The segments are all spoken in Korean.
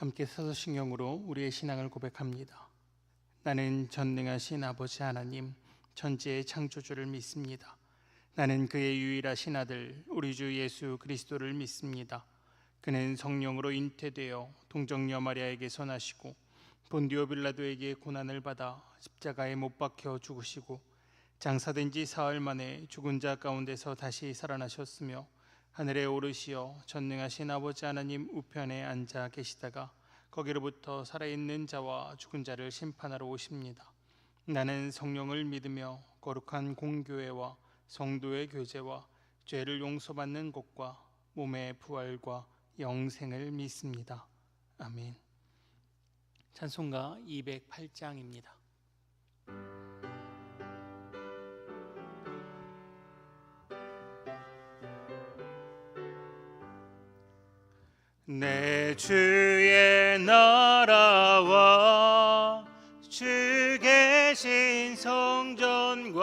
함께 사도신경으로 우리의 신앙을 고백합니다. 나는 전능하신 아버지 하나님, 천지의 창조주를 믿습니다. 나는 그의 유일하신 아들 우리 주 예수 그리스도를 믿습니다. 그는 성령으로 잉태되어 동정녀 마리아에게서 나시고 본디오 빌라도에게 고난을 받아 십자가에 못 박혀 죽으시고 장사된 지 사흘 만에 죽은 자 가운데서 다시 살아나셨으며 하늘에 오르시어 전능하신 아버지 하나님 우편에 앉아 계시다가 거기로부터 살아있는 자와 죽은 자를 심판하러 오십니다. 나는 성령을 믿으며 거룩한 공교회와 성도의 교제와 죄를 용서받는 것과 몸의 부활과 영생을 믿습니다. 아멘. 찬송가 208장입니다. 내 주의 나라와 주 계신 성전과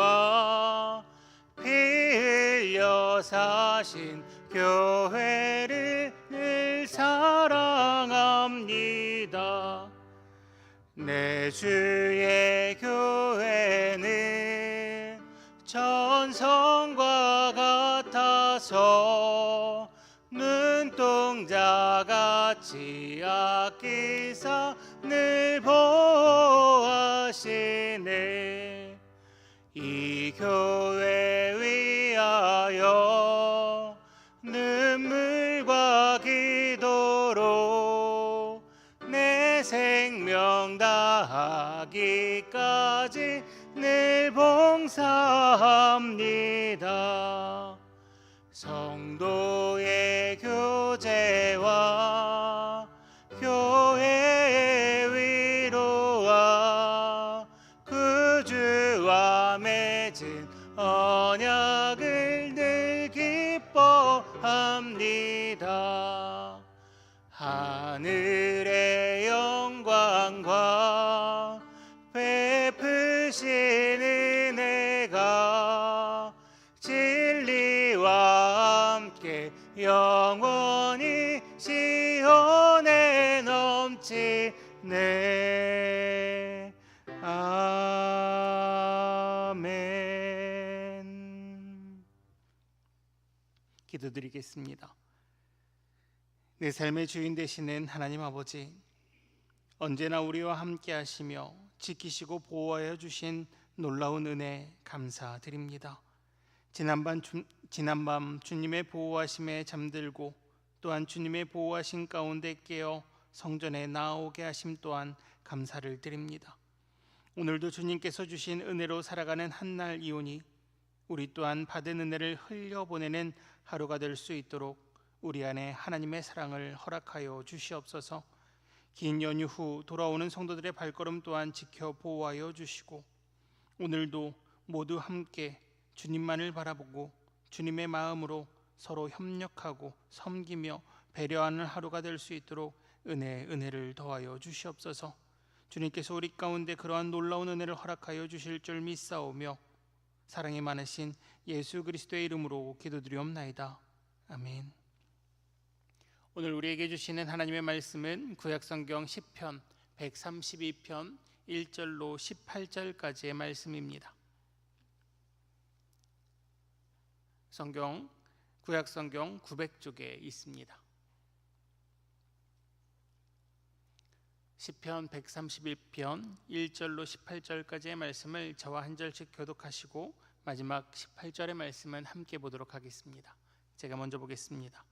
피 흘려 사신 교회를 늘 사랑합니다. 내 주의 교회는 천성과 같아서 눈동자같이 아끼사 늘 보호하시네. 이 교회 위하여 눈물과 기도로 내 생명 다하기까지 늘 봉사합니다. 성도의 교제와 교회의 위로와 구주와 맺은 언약을 늘 기뻐합니다. 하늘의 영광과 베푸신 은혜가 진리와 함께 영원히 시온에 넘치네. 아멘. 기도드리겠습니다. 내 삶의 주인 되시는 하나님 아버지, 언제나 우리와 함께 하시며 지키시고 보호하여 주신 놀라운 은혜 감사드립니다. 지난밤 주님의 보호하심에 잠들고 또한 주님의 보호하심 가운데 깨어 성전에 나아오게 하심 또한 감사를 드립니다. 오늘도 주님께서 주신 은혜로 살아가는 한날 이오니 우리 또한 받은 은혜를 흘려보내는 하루가 될 수 있도록 우리 안에 하나님의 사랑을 허락하여 주시옵소서. 긴 연휴 후 돌아오는 성도들의 발걸음 또한 지켜 보호하여 주시고 오늘도 모두 함께 주님만을 바라보고 주님의 마음으로 서로 협력하고 섬기며 배려하는 하루가 될 수 있도록 은혜를 더하여 주시옵소서. 주님께서 우리 가운데 그러한 놀라운 은혜를 허락하여 주실 줄 믿사오며 사랑이 많으신 예수 그리스도의 이름으로 기도드리옵나이다. 아멘. 오늘 우리에게 주시는 하나님의 말씀은 구약성경 시편 132편 1절로 18절까지의 말씀입니다. 구약성경 900쪽에 있습니다. 시편 131편 1절로 18절까지의 말씀을 저와 한 절씩 교독하시고 마지막 18절의 말씀은 함께 보도록 하겠습니다. 제가 먼저 보겠습니다.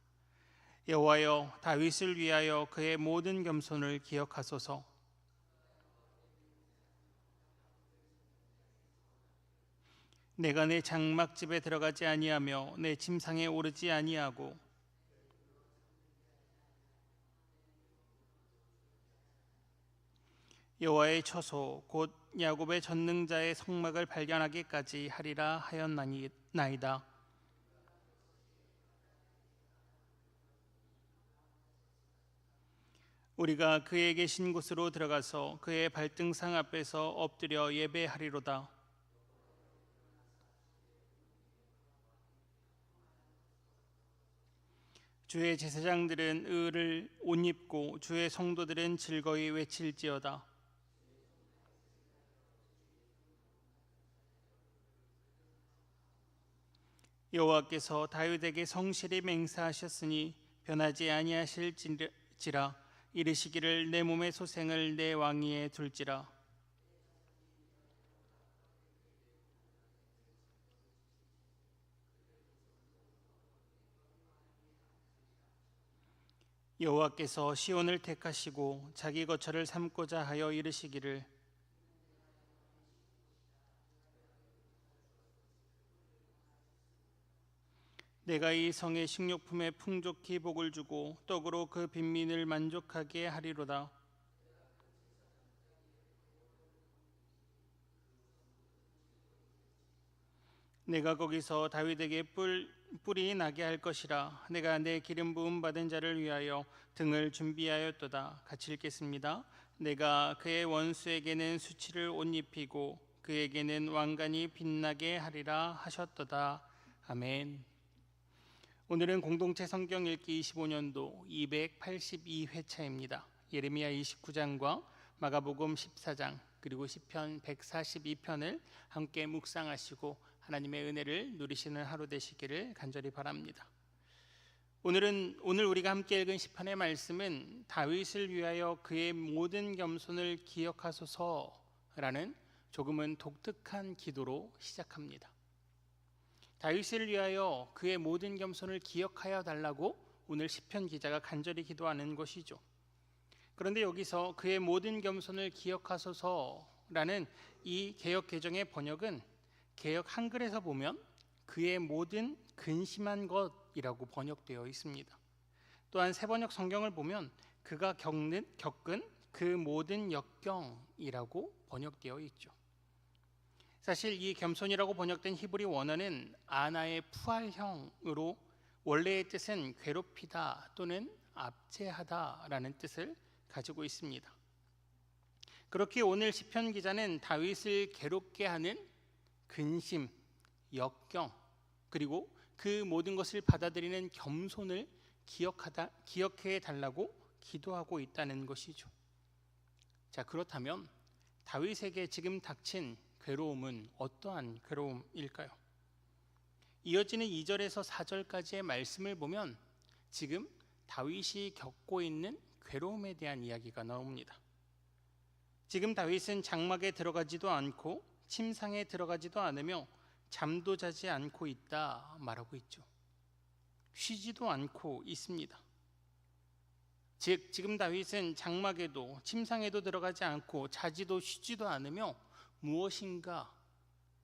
여호와여, 다윗을 위하여 그의 모든 겸손을 기억하소서. 내가 내 장막집에 들어가지 아니하며 내 침상에 오르지 아니하고 여호와의 처소 곧 야곱의 전능자의 성막을 발견하기까지 하리라 하였나이다. 우리가 그의 계신 곳으로 들어가서 그의 발등상 앞에서 엎드려 예배하리로다. 주의 제사장들은 의를 옷 입고 주의 성도들은 즐거이 외칠지어다. 여호와께서 다윗에게 성실히 맹세하셨으니 변하지 아니하실지라. 이르시기를 내 몸의 소생을 내 왕위에 둘지라. 여호와께서 시온을 택하시고 자기 거처를 삼고자 하여 이르시기를 내가 이 성의 식료품에 풍족히 복을 주고 떡으로 그 빈민을 만족하게 하리로다. 내가 거기서 다윗에게 뿔이 나게 할 것이라. 내가 내 기름 부음 받은 자를 위하여 등을 준비하였도다. 같이 읽겠습니다. 내가 그의 원수에게는 수치를 옷 입히고 그에게는 왕관이 빛나게 하리라 하셨도다. 아멘. 오늘은 공동체 성경 읽기 25년도 282회차입니다. 예레미야 29장과 마가복음 14장 그리고 시편 142편을 함께 묵상하시고 하나님의 은혜를 누리시는 하루 되시기를 간절히 바랍니다. 오늘 우리가 함께 읽은 시편의 말씀은 다윗을 위하여 그의 모든 겸손을 기억하소서라는 조금은 독특한 기도로 시작합니다. 다윗을 위하여 그의 모든 겸손을 기억하여 달라고 오늘 시편 기자가 간절히 기도하는 것이죠. 그런데 여기서 그의 모든 겸손을 기억하소서라는 이 개역 개정의 번역은 개역 한글에서 보면 그의 모든 근심한 것이라고 번역되어 있습니다. 또한 새번역 성경을 보면 그가 겪은 그 모든 역경이라고 번역되어 있죠. 사실 이 겸손이라고 번역된 히브리 원어는 아나의 푸알형으로 원래의 뜻은 괴롭히다 또는 압제하다라는 뜻을 가지고 있습니다. 그렇게 오늘 시편 기자는 다윗을 괴롭게 하는 근심, 역경 그리고 그 모든 것을 받아들이는 겸손을 기억해 달라고 기도하고 있다는 것이죠. 자, 그렇다면 다윗에게 지금 닥친 괴로움은 어떠한 괴로움일까요? 이어지는 2절에서 4절까지의 말씀을 보면 지금 다윗이 겪고 있는 괴로움에 대한 이야기가 나옵니다. 지금 다윗은 장막에 들어가지도 않고 침상에 들어가지도 않으며 잠도 자지 않고 있다 말하고 있죠. 쉬지도 않고 있습니다. 즉 지금 다윗은 장막에도 침상에도 들어가지 않고 자지도 쉬지도 않으며 무엇인가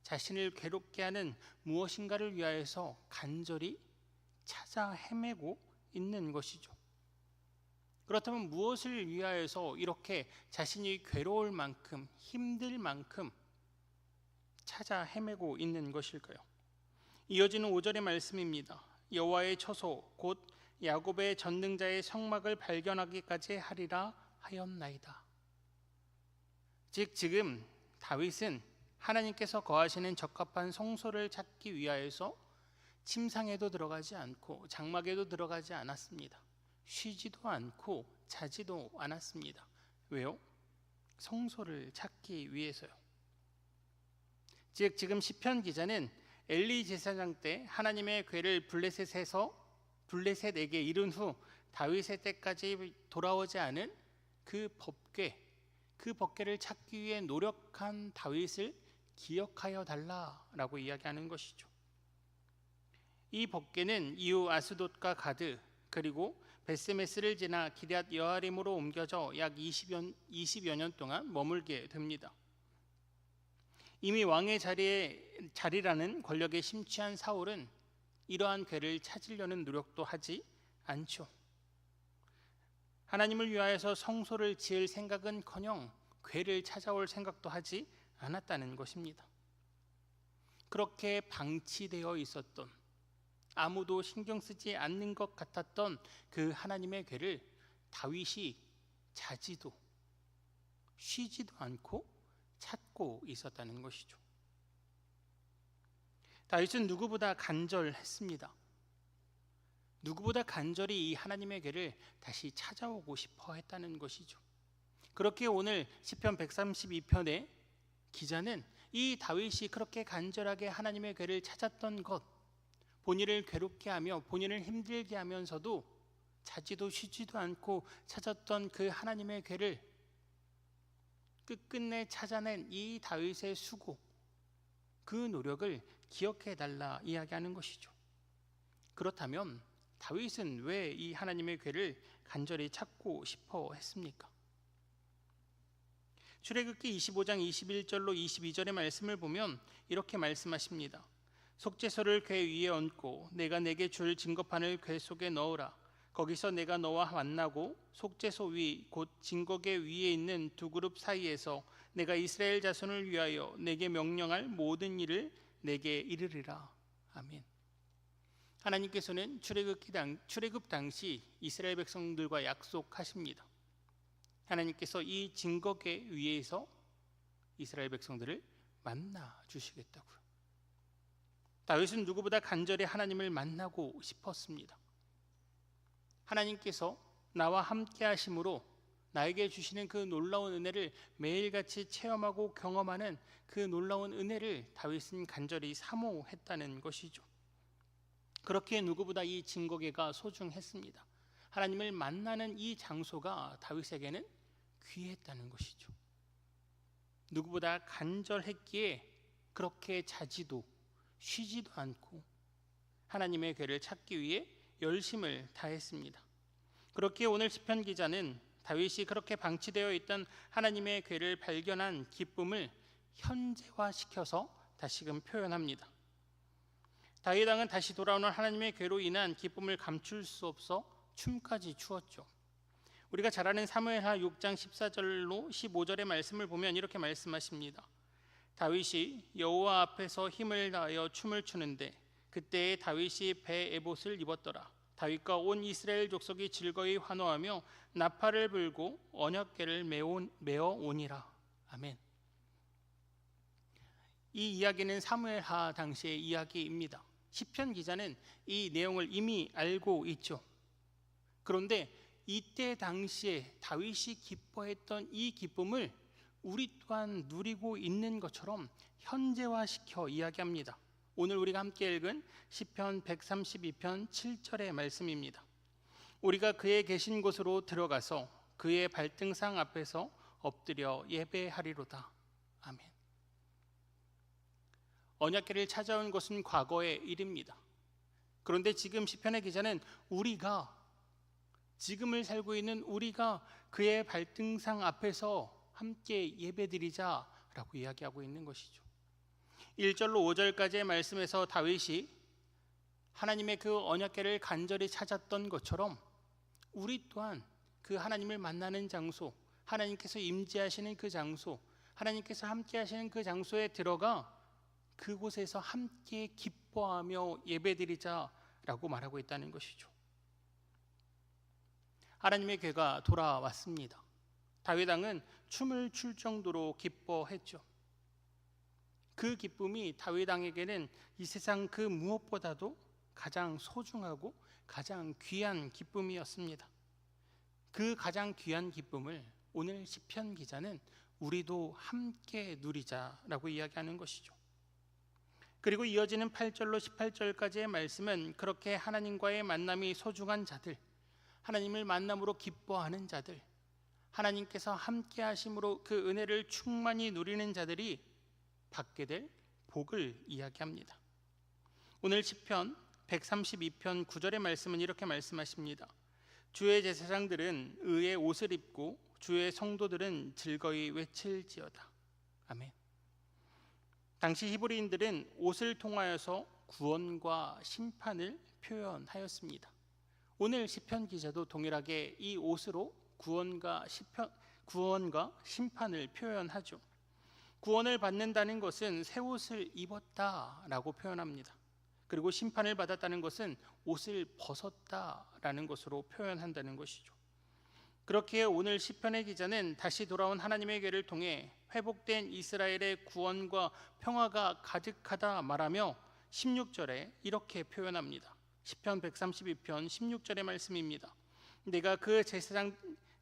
자신을 괴롭게 하는 무엇인가를 위하여서 간절히 찾아 헤매고 있는 것이죠. 그렇다면 무엇을 위하여서 이렇게 자신이 괴로울 만큼 힘들 만큼 찾아 헤매고 있는 것일까요? 이어지는 5절의 말씀입니다. 여호와의 처소 곧 야곱의 전능자의 성막을 발견하기까지 하리라 하였나이다. 즉 지금 다윗은 하나님께서 거하시는 적합한 성소를 찾기 위하여서 침상에도 들어가지 않고 장막에도 들어가지 않았습니다. 쉬지도 않고 자지도 않았습니다. 왜요? 성소를 찾기 위해서요. 즉 지금 시편 기자는 엘리 제사장 때 하나님의 궤를 블레셋에게 이른 후 다윗의 때까지 돌아오지 않은 그 법궤를 찾기 위해 노력한 다윗을 기억하여 달라라고 이야기하는 것이죠. 이 법궤는 이후 아스돗과 가드 그리고 베스메스를 지나 기럇 여아림으로 옮겨져 약 20여 년 동안 머물게 됩니다. 이미 왕의 자리라는 권력에 심취한 사울은 이러한 궤를 찾으려는 노력도 하지 않죠. 하나님을 위하여서 성소를 지을 생각은커녕 궤를 찾아올 생각도 하지 않았다는 것입니다. 그렇게 방치되어 있었던 아무도 신경 쓰지 않는 것 같았던 그 하나님의 궤를 다윗이 자지도 쉬지도 않고 찾고 있었다는 것이죠. 다윗은 누구보다 간절했습니다. 누구보다 간절히 이 하나님의 궤를 다시 찾아오고 싶어 했다는 것이죠. 그렇게 오늘 시편 132편의 기자는 이 다윗이 그렇게 간절하게 하나님의 궤를 찾았던 것, 본인을 괴롭게 하며 본인을 힘들게 하면서도 자지도 쉬지도 않고 찾았던 그 하나님의 궤를 끝끝내 찾아낸 이 다윗의 수고, 그 노력을 기억해 달라 이야기하는 것이죠. 그렇다면 다윗은 왜 이 하나님의 궤를 간절히 찾고 싶어 했습니까? 출애굽기 25장 21절로 22절의 말씀을 보면 이렇게 말씀하십니다. 속죄소를 궤 위에 얹고 내가 내게 줄 증거판을 궤 속에 넣으라. 거기서 내가 너와 만나고 속죄소 위 곧 증거궤 위에 있는 두 그룹 사이에서 내가 이스라엘 자손을 위하여 내게 명령할 모든 일을 내게 이르리라. 아멘. 하나님께서는 출애굽 당시 이스라엘 백성들과 약속하십니다. 하나님께서 이 증거궤 위에서 이스라엘 백성들을 만나 주시겠다고요. 다윗은 누구보다 간절히 하나님을 만나고 싶었습니다. 하나님께서 나와 함께 하심으로 나에게 주시는 그 놀라운 은혜를 매일같이 체험하고 경험하는 그 놀라운 은혜를 다윗은 간절히 사모했다는 것이죠. 그렇게 누구보다 이 증거궤가 소중했습니다. 하나님을 만나는 이 장소가 다윗에게는 귀했다는 것이죠. 누구보다 간절했기에 그렇게 자지도 쉬지도 않고 하나님의 궤를 찾기 위해 열심을 다했습니다. 그렇게 오늘 시편 기자는 다윗이 그렇게 방치되어 있던 하나님의 궤를 발견한 기쁨을 현재화시켜서 다시금 표현합니다. 다윗 왕은 다시 돌아오는 하나님의 궤로 인한 기쁨을 감출 수 없어 춤까지 추었죠. 우리가 잘 아는 사무엘하 6장 14절로 15절의 말씀을 보면 이렇게 말씀하십니다. 다윗이 여호와 앞에서 힘을 다하여 춤을 추는데 그때에 다윗이 배 에봇을 입었더라. 다윗과 온 이스라엘 족속이 즐거이 환호하며 나팔을 불고 언약궤를 메어 오니라. 아멘. 이 이야기는 사무엘하 당시의 이야기입니다. 시편 기자는 이 내용을 이미 알고 있죠. 그런데 이때 당시에 다윗이 기뻐했던 이 기쁨을 우리 또한 누리고 있는 것처럼 현재화시켜 이야기합니다. 오늘 우리가 함께 읽은 시편 132편 7절의 말씀입니다. 우리가 그의 계신 곳으로 들어가서 그의 발등상 앞에서 엎드려 예배하리로다. 아멘. 언약궤를 찾아온 것은 과거의 일입니다. 그런데 지금 시편의 기자는 우리가 지금을 살고 있는 우리가 그의 발등상 앞에서 함께 예배드리자라고 이야기하고 있는 것이죠. 1절로 5절까지의 말씀에서 다윗이 하나님의 그 언약궤를 간절히 찾았던 것처럼 우리 또한 그 하나님을 만나는 장소, 하나님께서 임재하시는 그 장소, 하나님께서 함께 하시는 그 장소에 들어가 그곳에서 함께 기뻐하며 예배드리자라고 말하고 있다는 것이죠. 하나님의 궤가 돌아왔습니다. 다윗 왕은 춤을 출 정도로 기뻐했죠. 그 기쁨이 다윗 왕에게는 이 세상 그 무엇보다도 가장 소중하고 가장 귀한 기쁨이었습니다. 그 가장 귀한 기쁨을 오늘 시편 기자는 우리도 함께 누리자라고 이야기하는 것이죠. 그리고 이어지는 8절로 18절까지의 말씀은 그렇게 하나님과의 만남이 소중한 자들, 하나님을 만남으로 기뻐하는 자들, 하나님께서 함께 하심으로 그 은혜를 충만히 누리는 자들이 받게 될 복을 이야기합니다. 오늘 시편 132편 9절의 말씀은 이렇게 말씀하십니다. 주의 제사장들은 의의 옷을 입고 주의 성도들은 즐거이 외칠지어다. 아멘. 당시 히브리인들은 옷을 통하여서 구원과 심판을 표현하였습니다. 오늘 시편 기자도 동일하게 이 옷으로 구원과 심판을 표현하죠. 구원을 받는다는 것은 새 옷을 입었다라고 표현합니다. 그리고 심판을 받았다는 것은 옷을 벗었다라는 것으로 표현한다는 것이죠. 그렇게 오늘 시편의 기자는 다시 돌아온 하나님의 궤를 통해 회복된 이스라엘의 구원과 평화가 가득하다 말하며 16절에 이렇게 표현합니다. 시편 132편 16절의 말씀입니다. 내가 그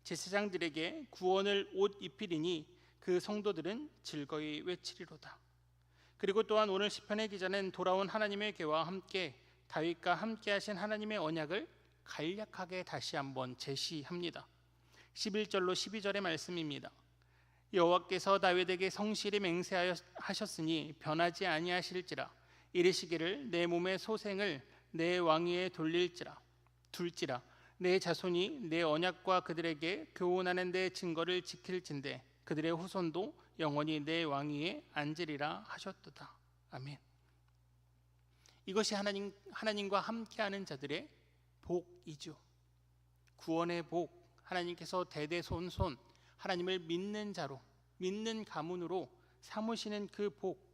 제사장들에게 구원을 옷 입히리니 그 성도들은 즐거이 외치리로다. 그리고 또한 오늘 시편의 기자는 돌아온 하나님의 궤와 함께 다윗과 함께 하신 하나님의 언약을 간략하게 다시 한번 제시합니다. 11절로 12절의 말씀입니다. 여호와께서 다윗에게 성실히 맹세하셨으니 변하지 아니하실지라. 이르시기를 내 몸의 소생을 내 왕위에 둘지라. 내 자손이 내 언약과 그들에게 교훈하는 내 증거를 지킬진대 그들의 후손도 영원히 내 왕위에 앉으리라 하셨도다. 아멘. 이것이 하나님과 함께하는 자들의 복이죠. 구원의 복, 하나님께서 대대손손 하나님을 믿는 자로, 믿는 가문으로 삼으시는 그 복,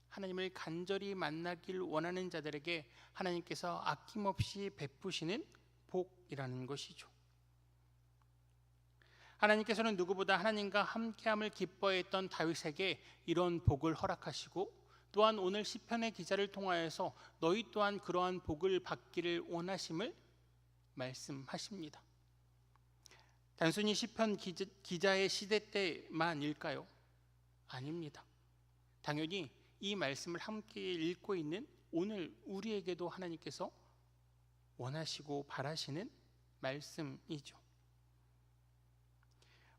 하나님을 간절히 만나길 원하는 자들에게 하나님께서 아낌없이 베푸시는 복이라는 것이죠. 하나님께서는 누구보다 하나님과 함께함을 기뻐했던 다윗에게 이런 복을 허락하시고, 또한 오늘 시편의 기자를 통하여서 너희 또한 그러한 복을 받기를 원하심을 말씀하십니다. 단순히 시편 기자의 시대 때만일까요? 아닙니다. 당연히 이 말씀을 함께 읽고 있는 오늘 우리에게도 하나님께서 원하시고 바라시는 말씀이죠.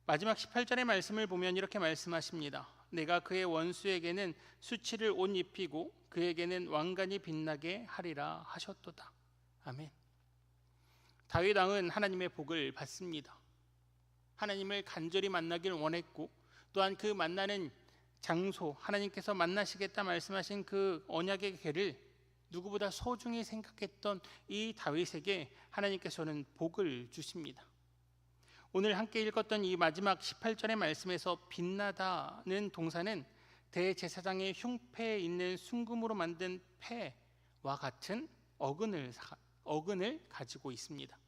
마지막 18절의 말씀을 보면 이렇게 말씀하십니다. 내가 그의 원수에게는 수치를 옷 입히고 그에게는 왕관이 빛나게 하리라 하셨도다. 아멘. 다윗 왕은 하나님의 복을 받습니다. 하나님을 간절히 만나길 원했고, 또한 그 만나는 장소, 하나님께서 만나시겠다 말씀하신 그 언약의 궤를 누구보다 소중히 생각했던 이 다윗에게 하나님께서는 복을 주십니다. 오늘 함께 읽었던 이 마지막 18절의 말씀에서 빛나다는 동사는 대제사장의 흉패에 있는 순금으로 만든 패와 같은 어근을 가지고 있습니다.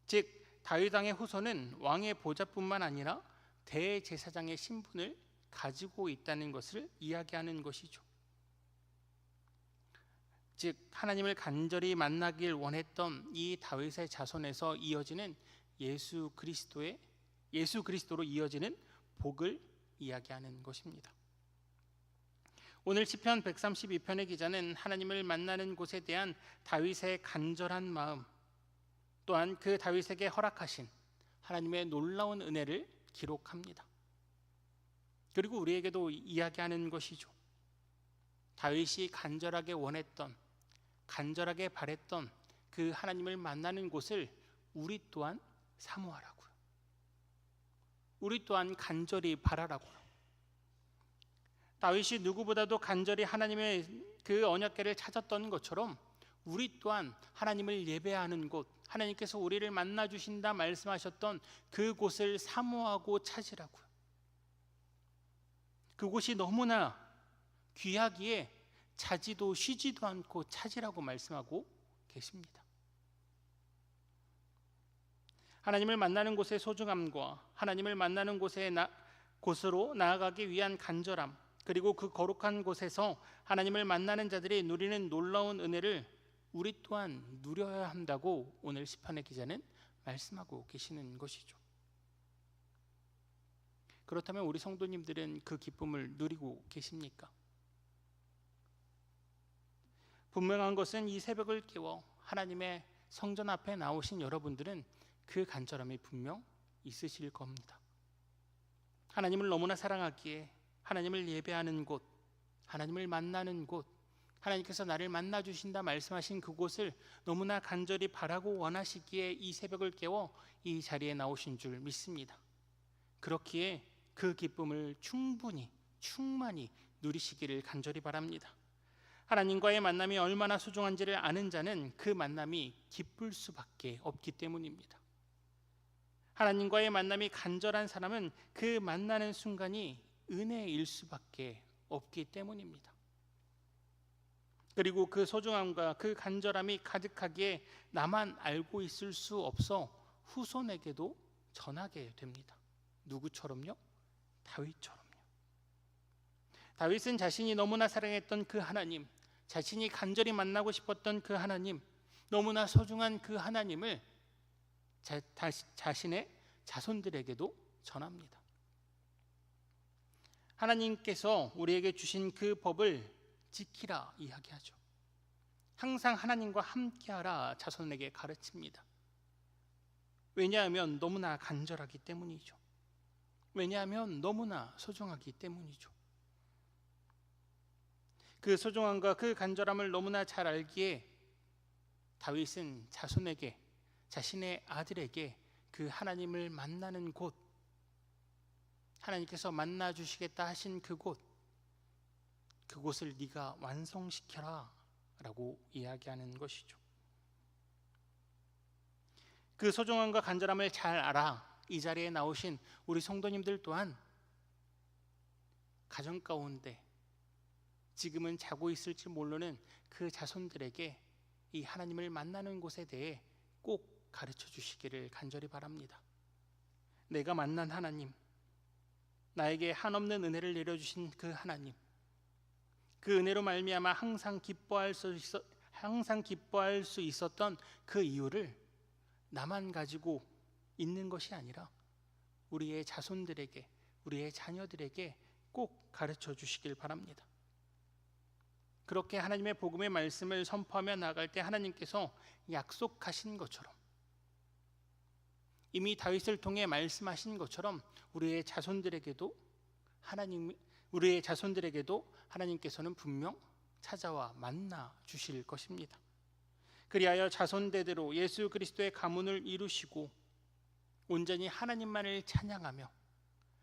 즉 다윗 왕의 후손은 왕의 보좌뿐만 아니라 대제사장의 신분을 가지고 있다는 것을 이야기하는 것이죠. 즉 하나님을 간절히 만나길 원했던 이 다윗의 자손에서 이어지는 예수 그리스도로 이어지는 복을 이야기하는 것입니다. 오늘 시편 132편의 기자는 하나님을 만나는 곳에 대한 다윗의 간절한 마음, 또한 그 다윗에게 허락하신 하나님의 놀라운 은혜를 기록합니다. 그리고 우리에게도 이야기하는 것이죠. 다윗이 간절하게 원했던, 간절하게 바랬던 그 하나님을 만나는 곳을 우리 또한 사모하라고요. 우리 또한 간절히 바라라고요. 다윗이 누구보다도 간절히 하나님의 그 언약궤를 찾았던 것처럼 우리 또한 하나님을 예배하는 곳, 하나님께서 우리를 만나 주신다 말씀하셨던 그곳을 사모하고 찾으라고요. 그곳이 너무나 귀하기에 자지도 쉬지도 않고 찾으라고 말씀하고 계십니다. 하나님을 만나는 곳의 소중함과 하나님을 만나는 곳으로 나아가기 위한 간절함, 그리고 그 거룩한 곳에서 하나님을 만나는 자들이 누리는 놀라운 은혜를 우리 또한 누려야 한다고 오늘 시편의 기자는 말씀하고 계시는 것이죠. 그렇다면 우리 성도님들은 그 기쁨을 누리고 계십니까? 분명한 것은 이 새벽을 깨워 하나님의 성전 앞에 나오신 여러분들은 그 간절함이 분명 있으실 겁니다. 하나님을 너무나 사랑하기에 하나님을 예배하는 곳, 하나님을 만나는 곳, 하나님께서 나를 만나 주신다 말씀하신 그곳을 너무나 간절히 바라고 원하시기에 이 새벽을 깨워 이 자리에 나오신 줄 믿습니다. 그렇기에 그 기쁨을 충만히 누리시기를 간절히 바랍니다. 하나님과의 만남이 얼마나 소중한지를 아는 자는 그 만남이 기쁠 수밖에 없기 때문입니다. 하나님과의 만남이 간절한 사람은 그 만나는 순간이 은혜일 수밖에 없기 때문입니다. 그리고 그 소중함과 그 간절함이 가득하기에 나만 알고 있을 수 없어 후손에게도 전하게 됩니다. 누구처럼요? 다윗처럼요. 다윗은 자신이 너무나 사랑했던 그 하나님, 자신이 간절히 만나고 싶었던 그 하나님, 너무나 소중한 그 하나님을 자신의 자손들에게도 전합니다. 하나님께서 우리에게 주신 그 법을 지키라 이야기하죠. 항상 하나님과 함께하라 자손에게 가르칩니다. 왜냐하면 너무나 간절하기 때문이죠. 왜냐하면 너무나 소중하기 때문이죠. 그 소중함과 그 간절함을 너무나 잘 알기에 다윗은 자손에게, 자신의 아들에게 그 하나님을 만나는 곳, 하나님께서 만나 주시겠다 하신 그곳을 네가 완성시켜라 라고 이야기하는 것이죠. 그 소중함과 간절함을 잘 알아 이 자리에 나오신 우리 성도님들 또한 가정 가운데 지금은 자고 있을지 모르는 그 자손들에게 이 하나님을 만나는 곳에 대해 꼭 가르쳐 주시기를 간절히 바랍니다. 내가 만난 하나님, 나에게 한없는 은혜를 내려주신 그 하나님, 그 은혜로 말미암아 항상 기뻐할 수 있었던 그 이유를 나만 가지고 있는 것이 아니라 우리의 자손들에게, 우리의 자녀들에게 꼭 가르쳐 주시길 바랍니다. 그렇게 하나님의 복음의 말씀을 선포하며 나아갈 때 하나님께서 약속하신 것처럼, 이미 다윗을 통해 말씀하신 것처럼 우리의 자손들에게도 하나님께서는 분명 찾아와 만나 주실 것입니다. 그리하여 자손대대로 예수 그리스도의 가문을 이루시고 온전히 하나님만을 찬양하며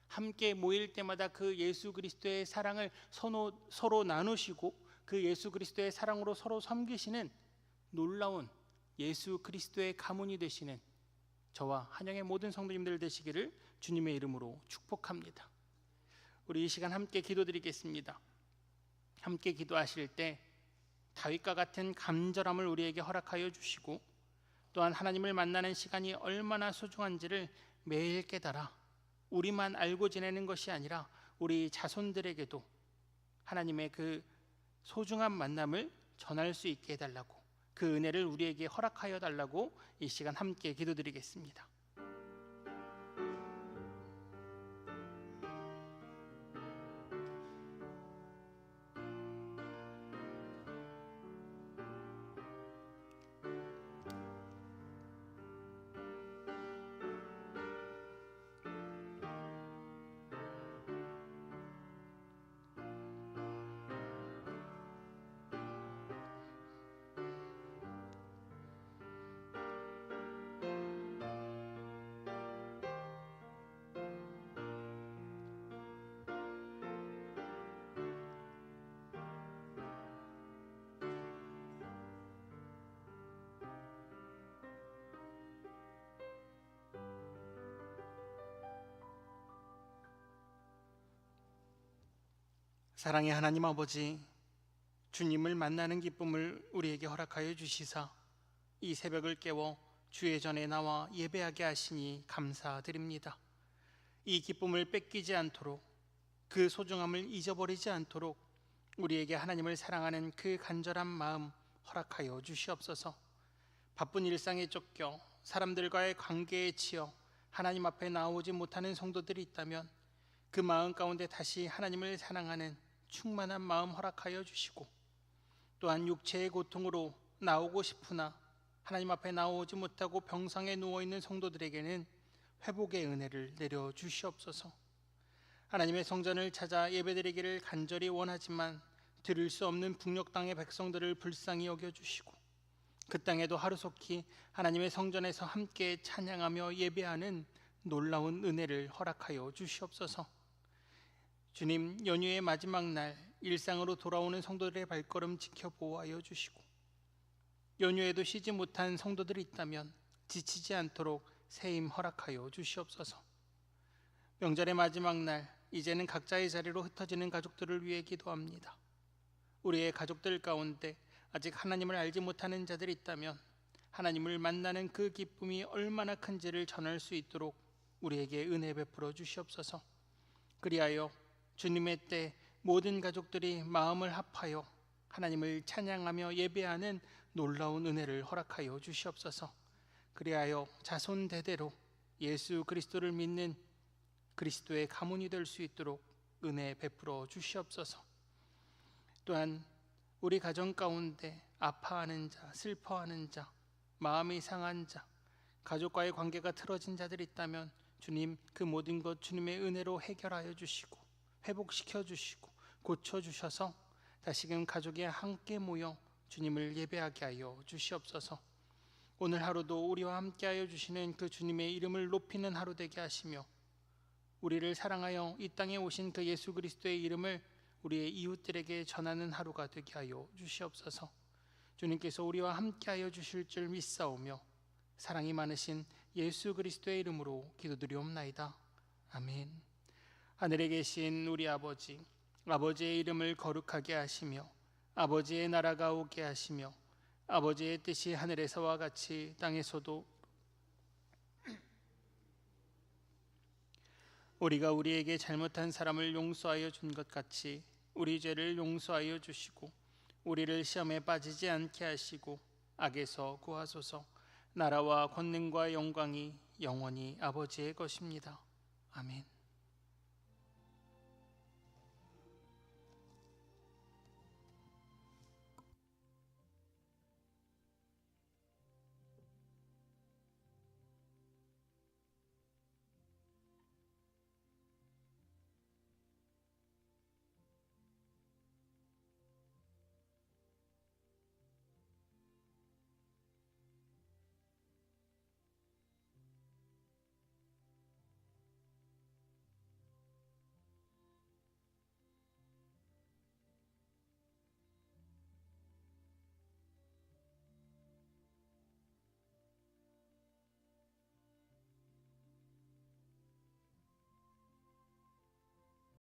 함께 모일 때마다 그 예수 그리스도의 사랑을 서로 나누시고 그 예수 그리스도의 사랑으로 서로 섬기시는 놀라운 예수 그리스도의 가문이 되시는 저와 한영의 모든 성도님들 되시기를 주님의 이름으로 축복합니다. 우리 이 시간 함께 기도드리겠습니다. 함께 기도하실 때 다윗과 같은 간절함을 우리에게 허락하여 주시고 또한 하나님을 만나는 시간이 얼마나 소중한지를 매일 깨달아 우리만 알고 지내는 것이 아니라 우리 자손들에게도 하나님의 그 소중한 만남을 전할 수 있게 해달라고, 그 은혜를 우리에게 허락하여 달라고 이 시간 함께 기도드리겠습니다. 사랑의 하나님 아버지, 주님을 만나는 기쁨을 우리에게 허락하여 주시사 이 새벽을 깨워 주의 전에 나와 예배하게 하시니 감사드립니다. 이 기쁨을 뺏기지 않도록, 그 소중함을 잊어버리지 않도록 우리에게 하나님을 사랑하는 그 간절한 마음 허락하여 주시옵소서. 바쁜 일상에 쫓겨 사람들과의 관계에 치여 하나님 앞에 나오지 못하는 성도들이 있다면 그 마음 가운데 다시 하나님을 사랑하는 충만한 마음 허락하여 주시고, 또한 육체의 고통으로 나오고 싶으나 하나님 앞에 나오지 못하고 병상에 누워있는 성도들에게는 회복의 은혜를 내려 주시옵소서. 하나님의 성전을 찾아 예배드리기를 간절히 원하지만 들을 수 없는 북녘 땅의 백성들을 불쌍히 여겨주시고, 그 땅에도 하루속히 하나님의 성전에서 함께 찬양하며 예배하는 놀라운 은혜를 허락하여 주시옵소서. 주님, 연휴의 마지막 날 일상으로 돌아오는 성도들의 발걸음 지켜 보호하여 주시고, 연휴에도 쉬지 못한 성도들이 있다면 지치지 않도록 새 힘 허락하여 주시옵소서. 명절의 마지막 날 이제는 각자의 자리로 흩어지는 가족들을 위해 기도합니다. 우리의 가족들 가운데 아직 하나님을 알지 못하는 자들이 있다면 하나님을 만나는 그 기쁨이 얼마나 큰지를 전할 수 있도록 우리에게 은혜 베풀어 주시옵소서. 그리하여 주님의 때 모든 가족들이 마음을 합하여 하나님을 찬양하며 예배하는 놀라운 은혜를 허락하여 주시옵소서. 그리하여 자손 대대로 예수 그리스도를 믿는 그리스도의 가문이 될 수 있도록 은혜 베풀어 주시옵소서. 또한 우리 가정 가운데 아파하는 자, 슬퍼하는 자, 마음이 상한 자, 가족과의 관계가 틀어진 자들이 있다면 주님 그 모든 것 주님의 은혜로 해결하여 주시고 회복시켜 주시고 고쳐 주셔서 다시금 가족이 함께 모여 주님을 예배하게 하여 주시옵소서. 오늘 하루도 우리와 함께하여 주시는 그 주님의 이름을 높이는 하루 되게 하시며 우리를 사랑하여 이 땅에 오신 그 예수 그리스도의 이름을 우리의 이웃들에게 전하는 하루가 되게 하여 주시옵소서. 주님께서 우리와 함께하여 주실 줄 믿사오며 사랑이 많으신 예수 그리스도의 이름으로 기도드리옵나이다. 아멘. 하늘에 계신 우리 아버지, 아버지의 이름을 거룩하게 하시며 아버지의 나라가 오게 하시며 아버지의 뜻이 하늘에서와 같이 땅에서도 우리가 우리에게 잘못한 사람을 용서하여 준 것 같이 우리 죄를 용서하여 주시고 우리를 시험에 빠지지 않게 하시고 악에서 구하소서. 나라와 권능과 영광이 영원히 아버지의 것입니다. 아멘.